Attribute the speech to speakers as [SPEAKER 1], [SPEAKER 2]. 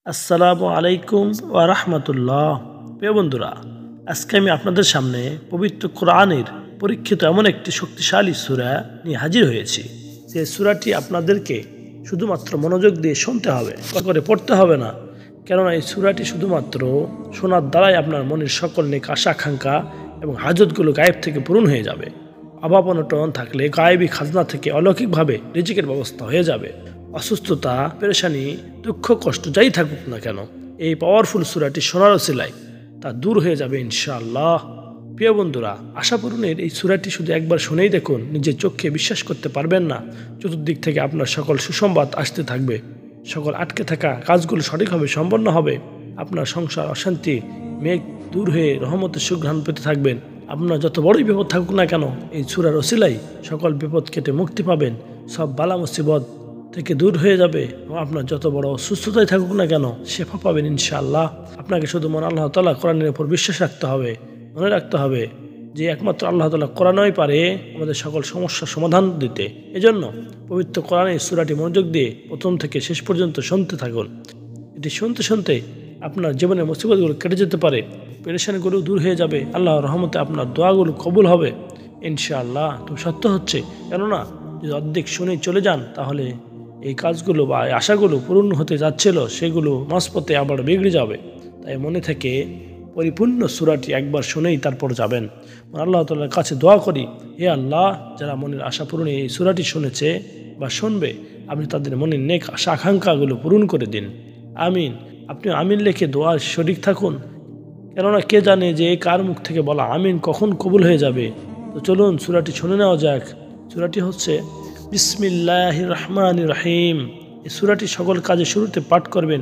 [SPEAKER 1] আসসালামু আলাইকুম ওয়া রাহমাতুল্লাহ। প্রিয় বন্ধুরা, আজকে আমি আপনাদের সামনে পবিত্র কোরআনের পরীক্ষিত এমন একটি শক্তিশালী সূরা নিয়ে হাজির হয়েছি। যে সূরাটি আপনাদেরকে শুধুমাত্র মনোযোগ দিয়ে শুনতে হবে, করে পড়তে হবে না। কেননা এই সূরাটি শুধুমাত্র শোনার দ্বারাই আপনার মনের সকল নেক আশা আকাঙ্ক্ষা এবং হাজতগুলো গায়েব থেকে পূরণ হয়ে যাবে। অভাব অনটন থাকলে গায়েবী খাজনা থেকে অলৌকিকভাবে রিজিকের ব্যবস্থা হয়ে যাবে। অসুস্থতা, পেরেশানি, দুঃখ, কষ্ট যাই থাকুক না কেন, এই পাওয়ারফুল সূরাটি শোনার ওসিলায় তা দূর হয়ে যাবে ইনশাআল্লাহ। প্রিয় বন্ধুরা, আশা পূরণের এই সূরাটি শুধু একবার শুনেই দেখুন, নিজের চোখে বিশ্বাস করতে পারবেন না। চতুর্দিক থেকে আপনার সকল সুসংবাদ আসতে থাকবে, সকল আটকে থাকা কাজগুলো সঠিকভাবে সম্পন্ন হবে। আপনার সংসার অশান্তি মেঘ দূর হয়ে রহমতের সুঘ্রাণ পেতে থাকবেন। আপনার যত বড়ই বিপদ থাকুক না কেন, এই সূরার ওসিলায় সকল বিপদ কেটে মুক্তি পাবেন। সব বালা মুসিবত থেকে দূর হয়ে যাবে এবং আপনার যত বড় অসুস্থতায় থাকুক না কেন, শেফা পাবেন ইনশাআল্লাহ। আপনাকে শুধু মনে আল্লাহ তাআলা কোরআনের উপর বিশ্বাস রাখতে হবে। মনে রাখতে হবে যে একমাত্র আল্লাহ তাআলা কোরআনই পারে আমাদের সকল সমস্যার সমাধান দিতে। এজন্য পবিত্র কোরআনের সূরাটি মনোযোগ দিয়ে প্রথম থেকে শেষ পর্যন্ত শুনতে থাকুন। এটি শুনতে শুনতে আপনার জীবনের মুসিবতগুলো কেটে যেতে পারে, পেরেশানিগুলো দূর হয়ে যাবে। আল্লাহর রহমতে আপনার দোয়াগুলো কবুল হবে ইনশাআল্লাহ। তো সত্য হচ্ছে, কেননা যদি অর্ধেক শুনে চলে যান, তাহলে এই কাজগুলো বা আশাগুলো পূরণ হতে যাচ্ছিল, সেগুলো মাঝপথে আবার বিগড়ে যাবে। তাই মনে থেকে পরিপূর্ণ সূরাটি একবার শুনেই তারপর যাবেন। আল্লাহ তাআলার কাছে দোয়া করি, হে আল্লাহ, যারা মনের আশা পূরণে এই সূরাটি শুনেছে বা শুনবে, আপনি তাদের মনের নেক আশা আকাঙ্ক্ষাগুলো পূরণ করে দিন। আমিন। আপনি আমিন লিখে দোয়ার শরীক থাকুন, কেননা কে জানে যে কার মুখ থেকে বলা আমিন কখন কবুল হয়ে যাবে। তো চলুন সূরাটি শুনে নেওয়া যাক। সূরাটি হচ্ছে বিসমিল্লাহির রহমানির রহিম। এই সূরাটি সকল কাজে শুরুতে পাঠ করবেন